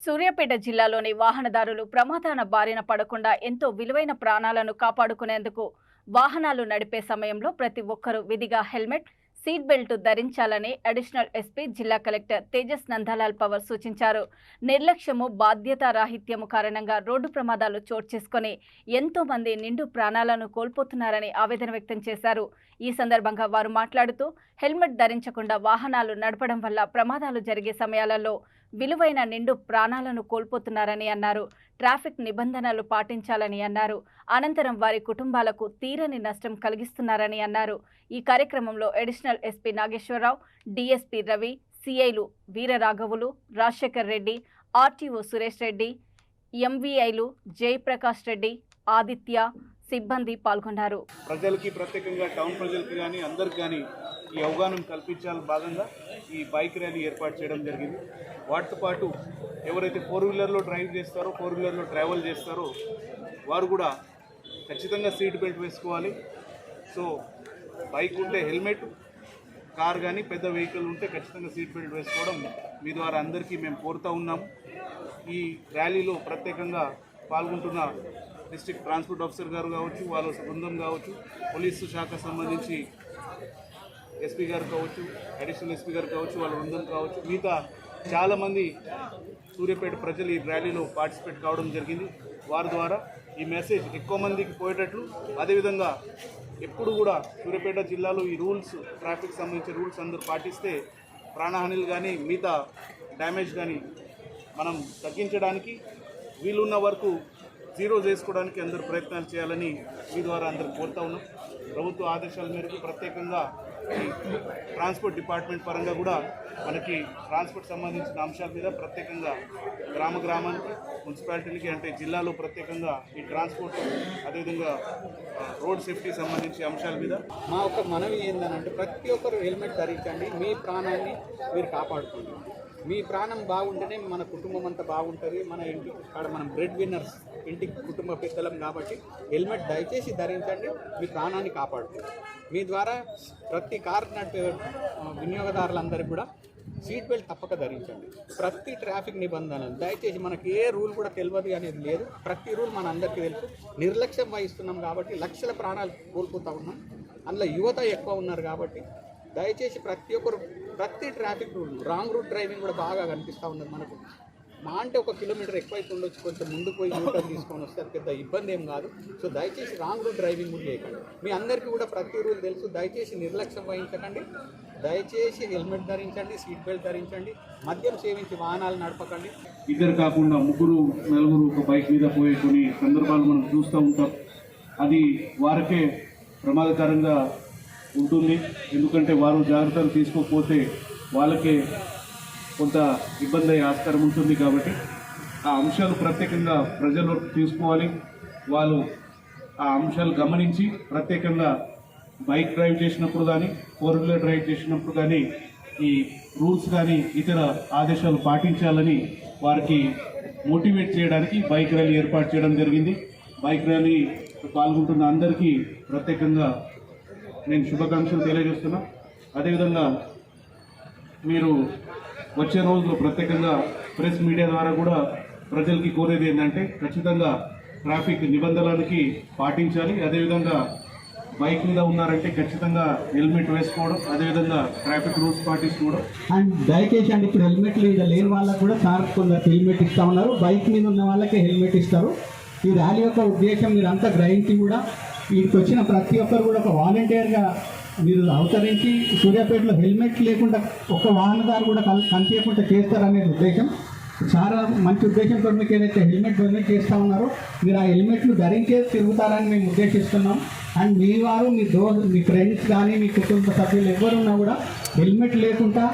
సూర్యాపేట జిల్లాలోని వాహనదారులు ప్రమాదాల బారిన పడకుండా ఎంతో విలువైన ప్రాణాలను కాపాడుకునేందుకు వాహనాలు నడిపే సమయంలో ప్రతి ఒక్కరూ విధిగా హెల్మెట్, సీట్ బెల్ట్ ధరించాలని అడిషనల్ ఎస్పీ జిల్లా కలెక్టర్ తేజస్ నందలాల్ పవర్ సూచించారు. నిర్లక్ష్యము, బాధ్యతారాహిత్యము కారణంగా రోడ్డు ప్రమాదాలు చోటు చేసుకుని ఎంతో మంది నిండు ప్రాణాలను కోల్పోతున్నారని ఆవేదన వ్యక్తం చేశారు. ఈ సందర్భంగా వారు మాట్లాడుతూ హెల్మెట్ ధరించకుండా వాహనాలు నడపడం వల్ల ప్రమాదాలు జరిగే సమయాలలో విలువైన నిండు ప్రాణాలను కోల్పోతున్నారని అన్నారు. ట్రాఫిక్ నిబంధనలు పాటించాలని అన్నారు. అనంతరం వారి కుటుంబాలకు తీరని నష్టం కలిగిస్తున్నారని అన్నారు. ఈ కార్యక్రమంలో additional SP Nageswararao, DSP Ravi, సిఐలు వీరరాఘవులు, రాజశేఖర్ రెడ్డి, ఆర్టీఓ సురేష్ రెడ్డి, ఎంవీఐలు జయప్రకాష్ రెడ్డి, ఆదిత్య సిబ్బంది పాల్గొన్నారు. ప్రజలకి ప్రత్యేకంగా టౌన్ ప్రజలకి కానీ అందరికి కానీ ఈ అవగాహన కల్పించాలని భాగంగా ఈ బైక్ ర్యాలీ ఏర్పాటు చేయడం జరిగింది. వాటితో పాటు ఎవరైతే 4 వీలర్లో డ్రైవ్ చేస్తారో, 4 వీలర్లో ట్రావెల్ చేస్తారో వారు కూడా ఖచ్చితంగా సీట్ బెల్ట్ వేసుకోవాలి. సో బైక్ ఉంటే హెల్మెట్, కార్ కానీ పెద్ద వెహికల్ ఉంటే ఖచ్చితంగా సీట్ బెల్ట్ వేసుకోవడం మీ ద్వారా అందరికీ మేము కోరుతూ ఉన్నాము. ఈ ర్యాలీలో ప్రత్యేకంగా పాల్గొంటున్న డిస్ట్రిక్ట్ ట్రాన్స్పోర్ట్ ఆఫీసర్ గారు కావచ్చు, వాళ్ళ బృందం కావచ్చు, పోలీసు శాఖ సంబంధించి ఎస్పీ గారు కావచ్చు, అడిషనల్ ఎస్పీ గారు కావచ్చు, వాళ్ళ బృందం కావచ్చు, మిగతా చాలామంది సూర్యాపేట ప్రజలు ఈ ర్యాలీలో పార్టిసిపేట్ కావడం జరిగింది. వారి ద్వారా ఈ మెసేజ్ ఎక్కువ మందికి పోయేటట్లు, అదేవిధంగా ఎప్పుడు కూడా సూర్యాపేట జిల్లాలో ఈ రూల్స్, ట్రాఫిక్ సంబంధించిన రూల్స్ అందరూ పాటిస్తే ప్రాణహానిలు కానీ మిగతా డ్యామేజ్ కానీ మనం తగ్గించడానికి వీలున్న వరకు జీరో చేసుకోవడానికి అందరూ ప్రయత్నాలు చేయాలని మీ ద్వారా అందరూ కోరుతా ఉన్నాం. ప్రభుత్వ ఆదేశాల మేరకు ప్రత్యేకంగా ఈ ట్రాన్స్పోర్ట్ డిపార్ట్మెంట్ పరంగా కూడా మనకి ట్రాన్స్పోర్ట్ సంబంధించిన అంశాల మీద ప్రత్యేకంగా గ్రామానికి, మున్సిపాలిటీలకి అంటే జిల్లాలో ప్రత్యేకంగా ఈ ట్రాన్స్పోర్ట్, అదేవిధంగా రోడ్ సేఫ్టీ సంబంధించి అంశాల మీద మా ఒక మనవి ఏంటంటే ప్రతి ఒక్కరు హెల్మెట్ ధరించండి. మీ ప్రాణాన్ని మీరు కాపాడుకోండి. మీ ప్రాణం బాగుంటేనే మన కుటుంబం అంతా బాగుంటుంది. మన ఇంటికి కాడ మనం బ్రెడ్ విన్నర్స్, ఇంటికి కుటుంబ పెద్దలం కాబట్టి హెల్మెట్ దయచేసి ధరించండి. మీ ప్రాణాన్ని కాపాడుకోండి. మీ ద్వారా ప్రతి కార్ నడిపే వినియోగదారులందరికీ కూడా సీట్ బెల్ట్ తప్పక ధరించండి. ప్రతి ట్రాఫిక్ నిబంధనలు దయచేసి, మనకి ఏ రూల్ కూడా తెలియదు అనేది లేదు. ప్రతి రూల్ మన అందరికీ తెలుసు. నిర్లక్ష్యం వహిస్తున్నాం కాబట్టి లక్షల ప్రాణాలు కోల్పోతూ ఉన్నాం. అందులో యువత ఎక్కువ ఉన్నారు కాబట్టి దయచేసి ప్రతి ఒక్కరు ప్రతి traffic rule, wrong route driving కూడా బాగా కనిపిస్తూ ఉన్నది మనకు. మా అంటే 1 కిలోమీటర్ ఎక్కువైతే ఉండొచ్చు, కొంచెం ముందుకు పోయి యూటర్న్ తీసుకొని వస్తే అది పెద్ద ఇబ్బంది ఏం కాదు. సో దయచేసి రాంగ్ రూట్ డ్రైవింగ్ కూడా చేయకండి. మీ అందరికీ కూడా ప్రతి రూల్ తెలుసు. దయచేసి నిర్లక్ష్యం వహించకండి. దయచేసి హెల్మెట్ ధరించండి, సీట్ బెల్ట్ ధరించండి, మద్యం సేవించి వాహనాలు నడపకండి. ఇద్దరు కాకుండా 3, 4 ఒక బైక్ మీద పోయే కొన్ని సందర్భాలు మనం చూస్తూ ఉంటాం. అది వారికే ప్రమాదకరంగా ఉంటుంది. ఎందుకంటే వారు జాగ్రత్తలు తీసుకోకపోతే వాళ్ళకే కొంత ఇబ్బంది అయ్యే ఆస్కారం ఉంటుంది. కాబట్టి ఆ అంశాలు ప్రత్యేకంగా ప్రజలు తీసుకోవాలి. వాళ్ళు ఆ అంశాలు గమనించి ప్రత్యేకంగా బైక్ డ్రైవ్ చేసినప్పుడు కానీ, 4 వీలర్ డ్రైవ్ చేసినప్పుడు కానీ ఈ రూల్స్ కానీ ఇతర ఆదేశాలు పాటించాలని వారికి మోటివేట్ చేయడానికి బైక్ ర్యాలీ ఏర్పాటు చేయడం జరిగింది. బైక్ ర్యాలీ పాల్గొంటున్న అందరికీ ప్రత్యేకంగా నేను శుభాకాంక్షలు తెలియజేస్తున్నా. అదేవిధంగా మీరు వచ్చే రోజుల్లో ప్రత్యేకంగా ప్రెస్ మీడియా ద్వారా కూడా ప్రజలకి కోరేది ఏంటంటే ఖచ్చితంగా ట్రాఫిక్ నిబంధనలకి పాటించాలి. అదేవిధంగా బైక్ మీద ఉన్నారంటే ఖచ్చితంగా హెల్మెట్ వేసుకోవడం, అదేవిధంగా ట్రాఫిక్ రూల్స్ పాటించుకోవడం. అండ్ దయచేసి అండి, ఇప్పుడు హెల్మెట్ మీద లేని వాళ్ళకు కూడా సార్ కొందరు హెల్మెట్ ఇస్తూ ఉన్నారు. బైక్ మీద ఉన్న వాళ్ళకే హెల్మెట్ ఇస్తారు. ఈ ర్యాలీ యొక్క ఉద్దేశం మీరంతా గ్రహించి కూడా వీటికి వచ్చిన ప్రతి ఒక్కరు కూడా ఒక వాలంటీర్గా మీరు అవతరించి సూర్యాపేటలో హెల్మెట్ లేకుండా ఒక్క వాహనదారు కూడా కనిపించకుండా చేస్తారనేది ఉద్దేశం. చాలా మంచి ఉద్దేశంతో మీకు ఏదైతే హెల్మెట్ డొనేట్ చేస్తూ ఉన్నారో మీరు ఆ హెల్మెట్లు ధరించే తిరుగుతారని మేము ఉద్దేశిస్తున్నాం. అండ్ మీ వారు, మీ ఫ్రెండ్స్ కానీ మీ కుటుంబ సభ్యులు ఎవరున్నా కూడా హెల్మెట్ లేకుండా